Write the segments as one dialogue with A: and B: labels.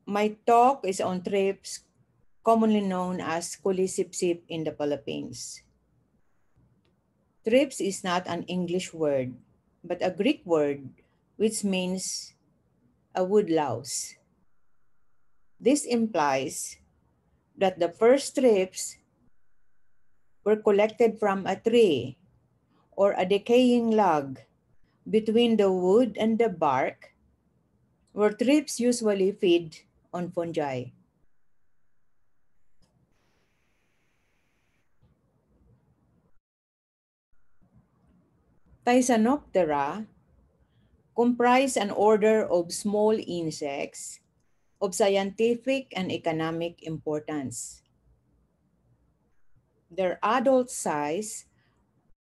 A: My talk is on thrips, commonly known as Kulisipsip in the Philippines. Thrips is not an English word, but a Greek word which means a wood louse. This implies that the first thrips were collected from a tree or a decaying log between the wood and the bark, where thrips usually feed on fungi. Thysanoptera comprise an order of small insects of scientific and economic importance. Their adult size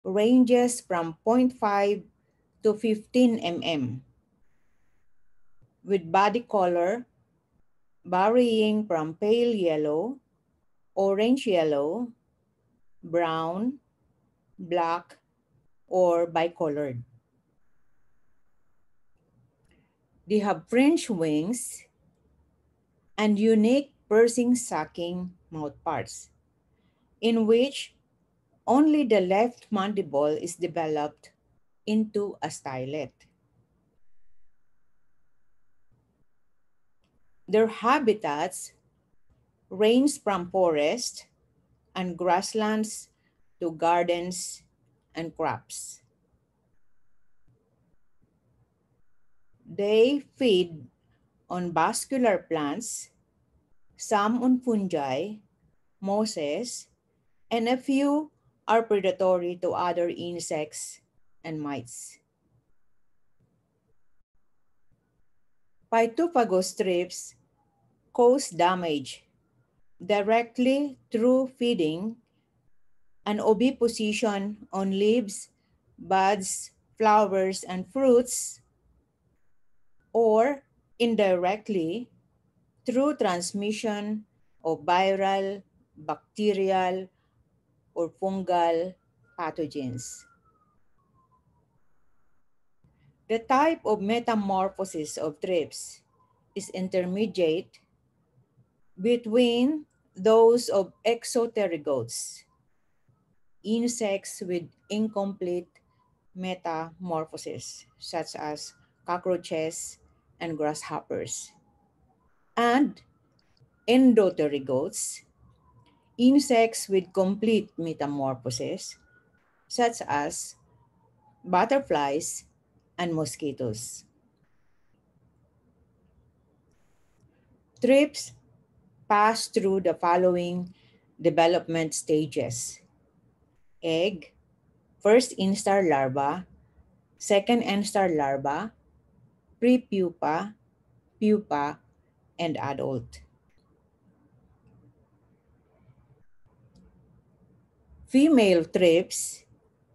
A: ranges from 0.5 to 15 mm, with body color varying from pale yellow, orange yellow, brown, black, or bicolored. They have French wings and unique piercing sucking mouthparts, in which only the left mandible is developed into a stylet. Their habitats range from forest and grasslands to gardens and crops. They feed on vascular plants, some on fungi, mosses, and a few are predatory to other insects and mites. Phytophagous thrips cause damage directly through feeding and oviposition on leaves, buds, flowers, and fruits, or indirectly through transmission of viral, bacterial, or fungal pathogens. The type of metamorphosis of thrips is intermediate between those of exoterigotes, insects with incomplete metamorphosis, such as cockroaches and grasshoppers, and endoterigotes, insects with complete metamorphosis, such as butterflies and mosquitoes. Thrips pass through the following development stages: egg, first instar larva, second instar larva, prepupa, pupa, and adult. Female thrips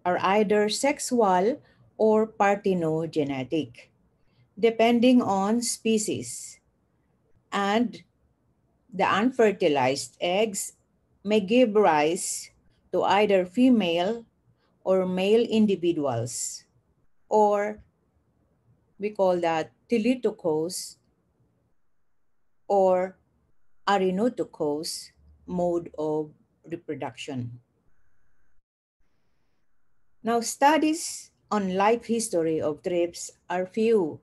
A: are either sexual or parthenogenetic, depending on species, and the unfertilized eggs may give rise to either female or male individuals, or we call that teletokos or arinotokos mode of reproduction. Now, studies on life history of thrips are few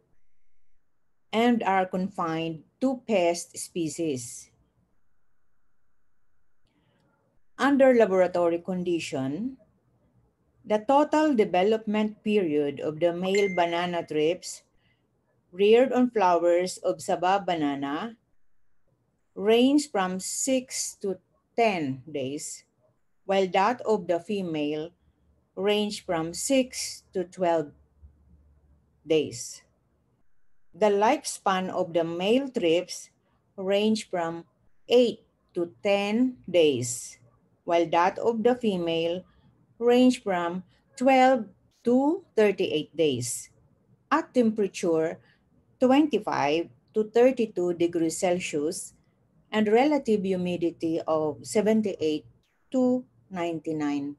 A: and are confined to pest species. Under laboratory condition, the total development period of the male banana thrips reared on flowers of Saba banana range from 6 to 10 days, while that of the female range from 6 to 12 days. The lifespan of the male thrips range from 8 to 10 days, while that of the female range from 12 to 38 days. At temperature 25 to 32 degrees Celsius and relative humidity of 78 to 99%.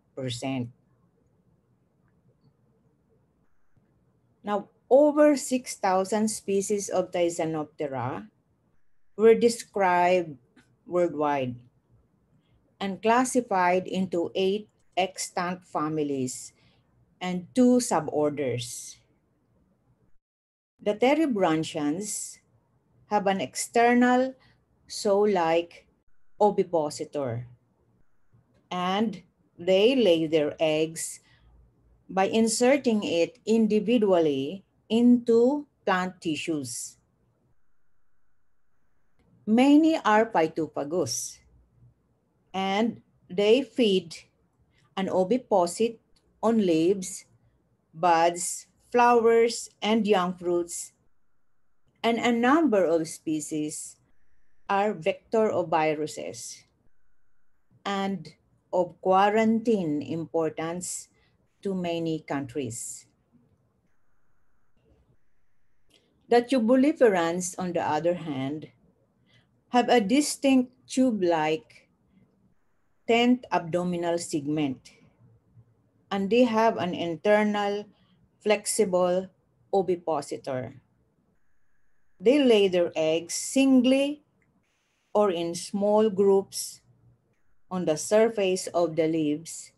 A: Now, over 6,000 species of Thysanoptera were described worldwide and classified into 8 extant families and 2 suborders. The terebranchians have an external sow-like ovipositor, and they lay their eggs by inserting it individually into plant tissues. Many are phytophagous, and they feed an oviposit on leaves, buds, flowers, and young fruits, and a number of species are vector of viruses and of quarantine importance to many countries. The tubuliferans, on the other hand, have a distinct tube-like 10th abdominal segment, and they have an internal flexible ovipositor. They lay their eggs singly or in small groups on the surface of the leaves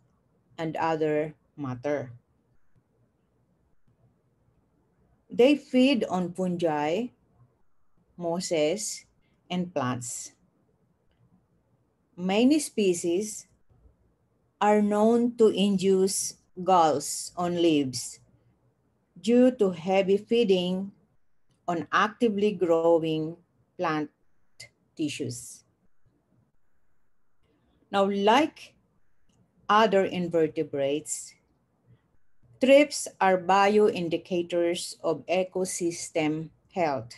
A: and other matter. They feed on fungi, mosses, and plants. Many species are known to induce galls on leaves due to heavy feeding on actively growing plant tissues. Now, like other invertebrates, thrips are bioindicators of ecosystem health.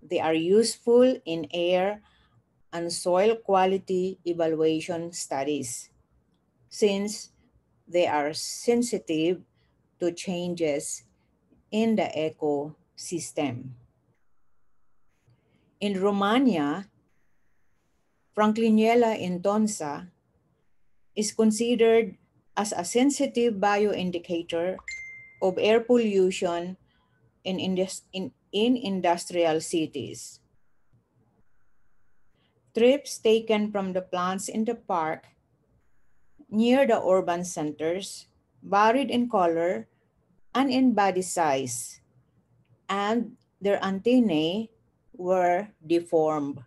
A: They are useful in air and soil quality evaluation studies since they are sensitive to changes in the ecosystem. In Romania, Franklinella intonsa is considered as a sensitive bioindicator of air pollution in industrial cities. Trips taken from the plants in the park near the urban centers varied in color and in body size, and their antennae were deformed.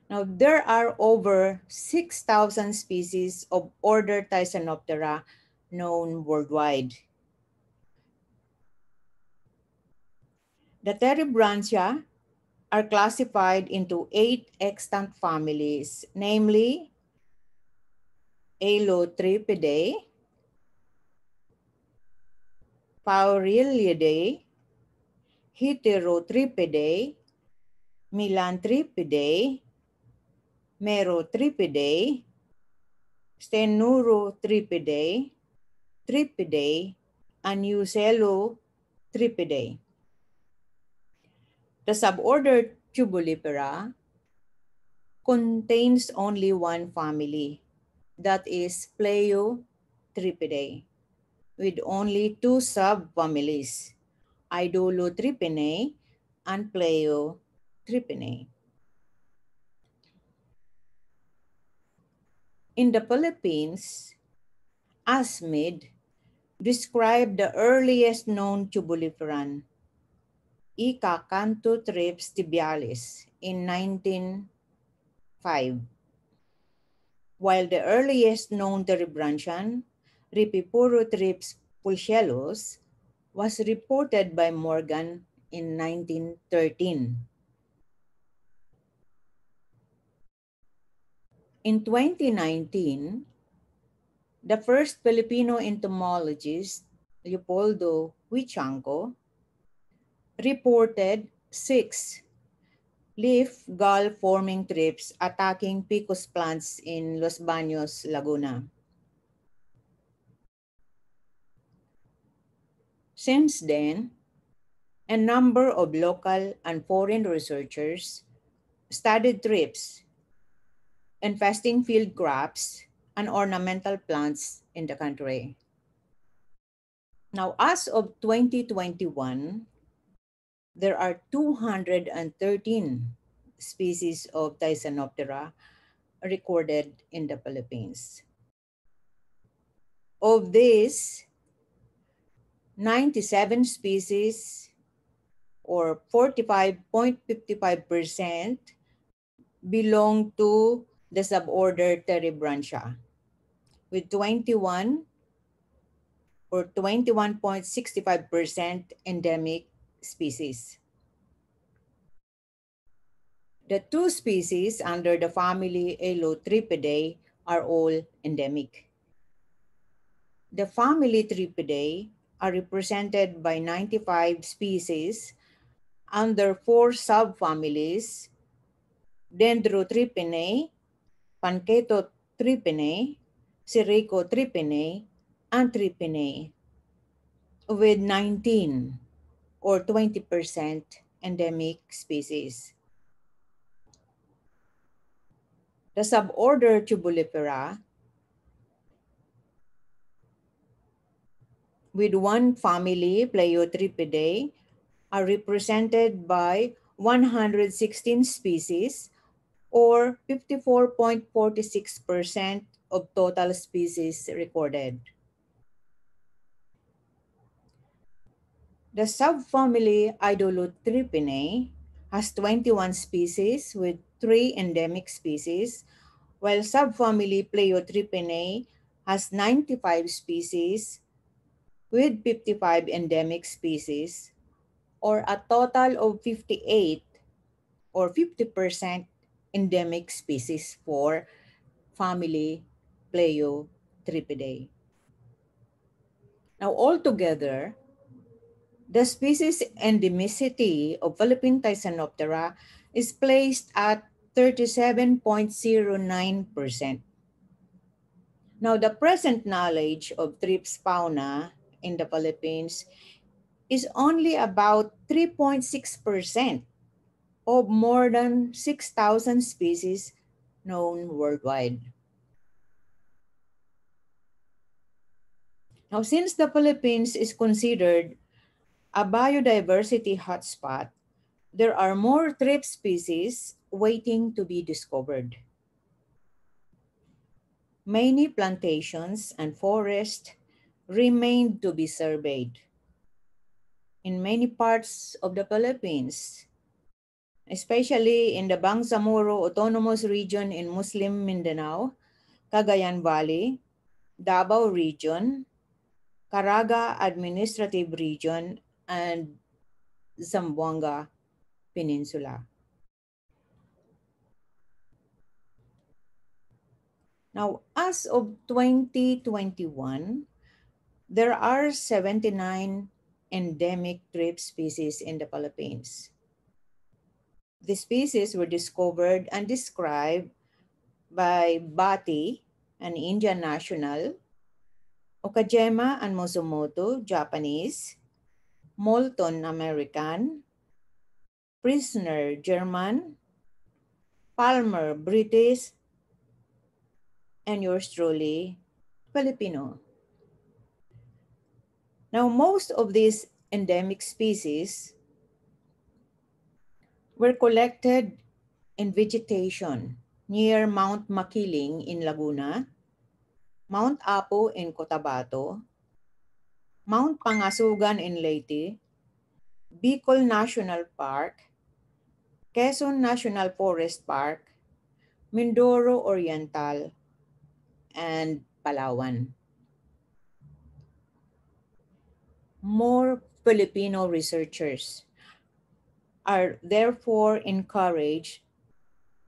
A: Now, there are over 6,000 species of order Thysanoptera known worldwide. The Terebranchia are classified into 8 extant families, namely Alotripidae, Pauriliidae, Heterotripidae, Melantripidae, Merotripidae, Stenurotripidae, Tripidae, and Ucelotripidae. The suborder Tubulipera contains only one family, that is Pleiotripidae, with only 2 subfamilies, Idolotripinae and Pleiotripinae. In the Philippines, Asmid described the earliest known tubuliferan, Thrips tibialis, in 1905, while the earliest known terebranchian, Thrips pulchellus, was reported by Morgan in 1913. In 2019, the first Filipino entomologist, Leopoldo Huichanco, reported 6 leaf gall-forming thrips attacking Picus plants in Los Baños, Laguna. Since then, a number of local and foreign researchers studied thrips infesting field crops and ornamental plants in the country. Now, as of 2021, there are 213 species of Thysanoptera recorded in the Philippines. Of these, 97 species or 45.55% belong to the suborder Terebrantia, with 21 or 21.65% endemic species. The two species under the family Alotripidae are all endemic. The family Thripidae are represented by 95 species under four subfamilies: Dendrotripinae, Pancatotripinae, Sericotripinae, and Tripinae, with 19 or 20% endemic species. The suborder Tubulipera, with one family, Pleiotripidae, are represented by 116 species or 54.46% of total species recorded. The subfamily Idolotripinae has 21 species with 3 endemic species, while subfamily Pleiotripinae has 95 species with 55 endemic species, or a total of 58 or 50% endemic species for family Pleiotripidae. Now, altogether, the species endemicity of Philippine Thysanoptera is placed at 37.09%. Now, the present knowledge of Thrips fauna in the Philippines is only about 3.6% of more than 6,000 species known worldwide. Now, since the Philippines is considered a biodiversity hotspot, there are more Thrips species waiting to be discovered. Many plantations and forests remain to be surveyed. In many parts of the Philippines, especially in the Bangsamoro Autonomous Region in Muslim Mindanao, Cagayan Valley, Davao Region, Caraga Administrative Region, and Zamboanga Peninsula. Now, as of 2021, there are 79 endemic Thrips species in the Philippines. The species were discovered and described by Bati, an Indian national, Okajima and Mosumoto, Japanese, Moulton, American, Prisoner, German, Palmer, British, and yours truly, Filipino. Now, most of these endemic species were collected in vegetation near Mount Makiling in Laguna, Mount Apo in Cotabato, Mount Pangasugan in Leyte, Bicol National Park, Quezon National Forest Park, Mindoro Oriental, and Palawan. More Filipino researchers are therefore encouraged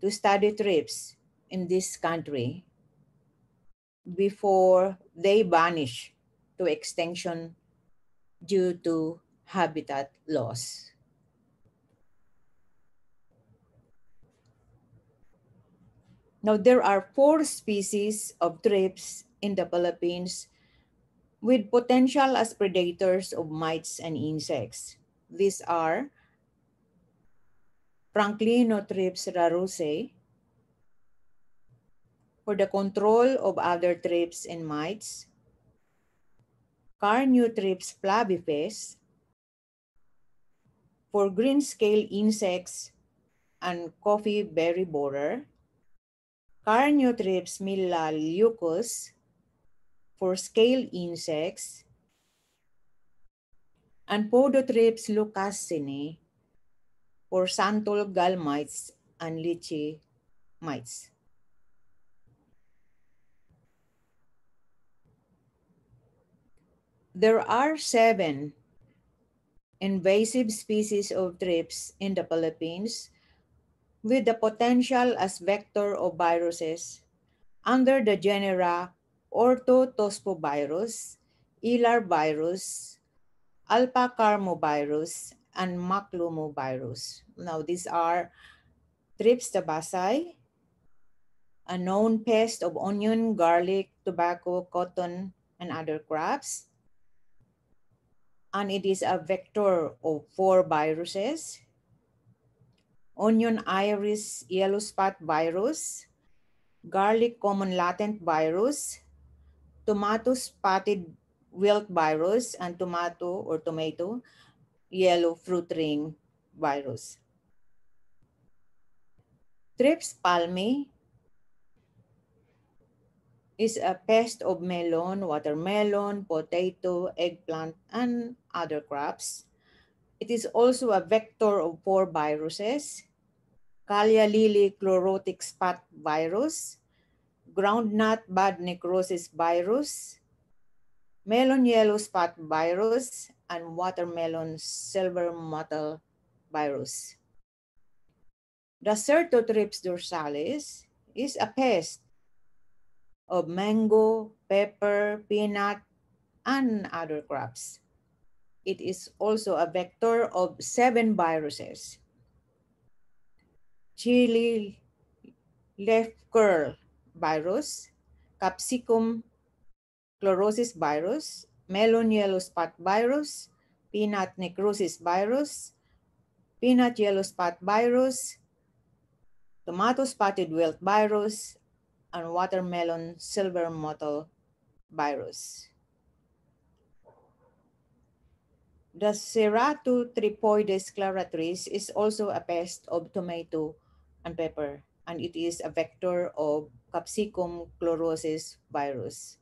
A: to study thrips in this country before they vanish to extinction due to habitat loss. Now, there are 4 species of thrips in the Philippines with potential as predators of mites and insects. These are Franklinothrips raruse for the control of other thrips and mites, Carnutrips flavipes for green scale insects and coffee berry borer. Carnutrips melaleucus for scale insects, and Podotrips lucasini for santol gall mites and lychee mites. There are 7 invasive species of thrips in the Philippines with the potential as vector of viruses under the genera Orthotospovirus, Ilarvirus, Alpacarmovirus, and Maclumovirus. Now, these are Thrips tabaci, a known pest of onion, garlic, tobacco, cotton, and other crops. And it is a vector of 4 viruses: onion iris yellow spot virus, garlic common latent virus, tomato spotted wilt virus, and tomato yellow fruit ring virus. Thrips palmi is a pest of melon, watermelon, potato, eggplant, and other crops. It is also a vector of 4 viruses: Callia lily chlorotic spot virus, groundnut bud necrosis virus, melon yellow spot virus, and watermelon silver mottle virus. The Certothrips dorsalis is a pest of mango, pepper, peanut, and other crops. It is also a vector of 7 viruses: chili leaf curl virus, capsicum chlorosis virus, melon yellow spot virus, peanut necrosis virus, peanut yellow spot virus, tomato spotted wilt virus, and watermelon silver mottle virus. The Ceratotrypoides claratris is also a pest of tomato and pepper, and it is a vector of capsicum chlorosis virus.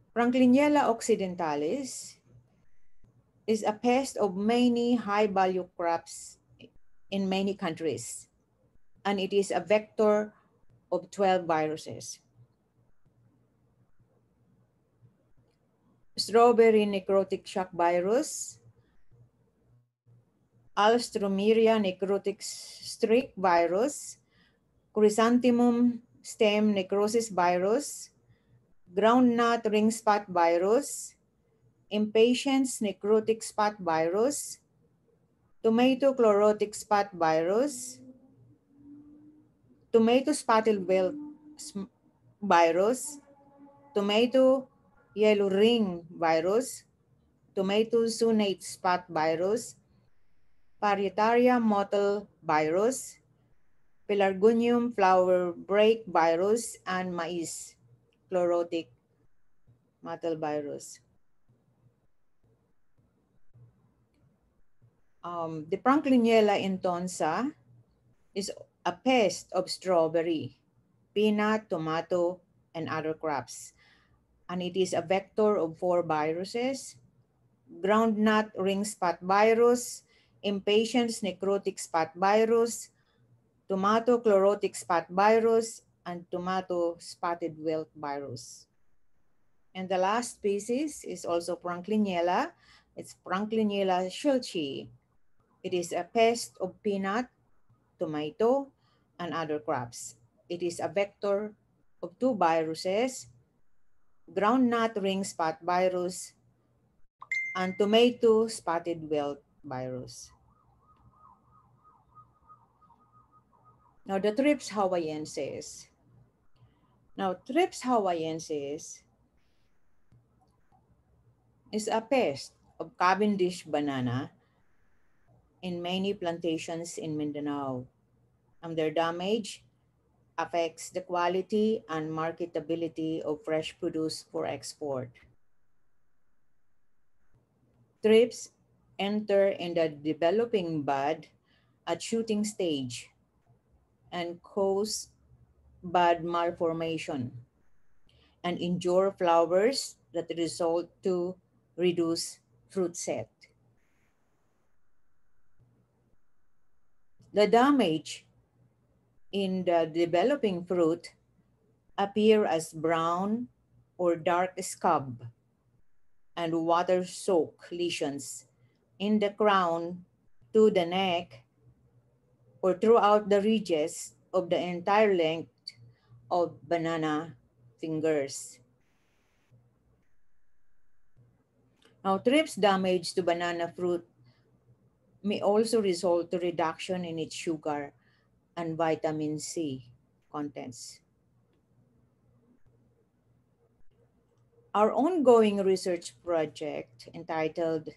A: Frankliniella occidentalis is a pest of many high-value crops in many countries, and it is a vector of 12 viruses. Strawberry necrotic shock virus, Alstroemeria necrotic streak virus, chrysanthemum stem necrosis virus, groundnut ring spot virus, impatiens necrotic spot virus, tomato chlorotic spot virus, tomato spotted wilt virus, tomato yellow ring virus, tomato sunate spot virus, Parietaria mottle virus, Pelargonium flower break virus, and maize chlorotic mottle virus. The Frankliniella intonsa is a pest of strawberry, peanut, tomato, and other crops. And it is a vector of 4 viruses: groundnut ring spot virus, impatiens necrotic spot virus, tomato chlorotic spot virus, and tomato spotted wilt virus. And the last species is also Frankliniella. It's Frankliniella schultzii. It is a pest of peanut, tomato, and other crops. It is a vector of 2 viruses: groundnut ring spot virus and tomato spotted wilt virus. Now the Thrips hawaiiensis. Now Thrips hawaiiensis is a pest of Cavendish banana in many plantations in Mindanao. Their damage affects the quality and marketability of fresh produce for export. Thrips enter in the developing bud at shooting stage and cause bud malformation and injure flowers that result to reduce fruit set. The damage in the developing fruit appear as brown or dark scab and water-soaked lesions in the crown to the neck or throughout the ridges of the entire length of banana fingers. Now, thrips damage to banana fruit may also result to reduction in its sugar and vitamin C contents. Our ongoing research project entitled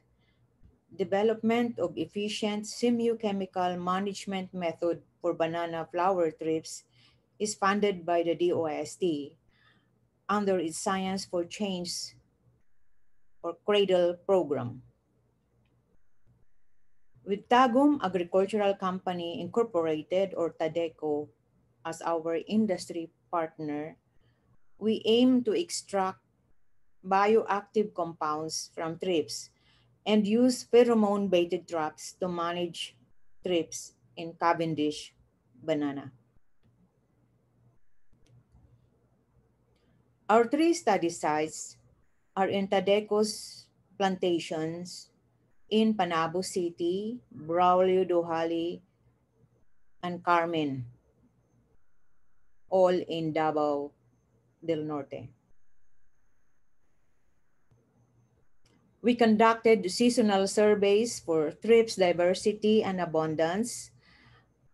A: Development of Efficient Semiochemical Management Method for Banana Flower Thrips is funded by the DOST under its Science for Change or CRADLE program. With Tagum Agricultural Company Incorporated or TADECO as our industry partner, we aim to extract bioactive compounds from thrips and use pheromone-baited traps to manage thrips in Cavendish banana. Our three study sites are in Tadeco's plantations in Panabo City, Braulio Duhali, and Carmen, all in Davao del Norte. We conducted seasonal surveys for thrips diversity and abundance,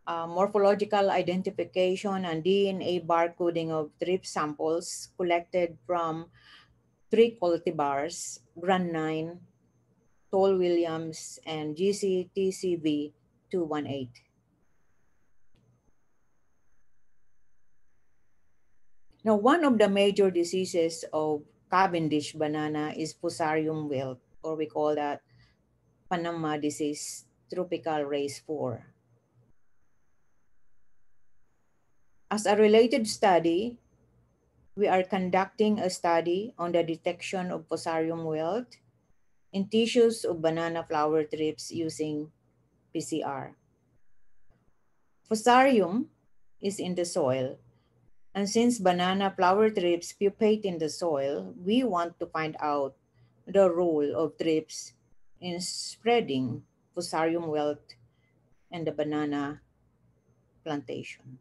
A: morphological identification and DNA barcoding of thrips samples collected from three cultivars, Grand 9, Toll Williams, and GCTCV 218. Now, one of the major diseases of Cavendish banana is Fusarium wilt, or we call that Panama disease, tropical race 4. As a related study, we are conducting a study on the detection of Fusarium wilt in tissues of banana flower thrips using PCR. Fusarium is in the soil, and since banana flower thrips pupate in the soil, we want to find out the role of thrips in spreading Fusarium wilt and the banana plantation.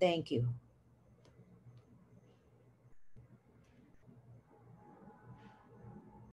A: Thank you.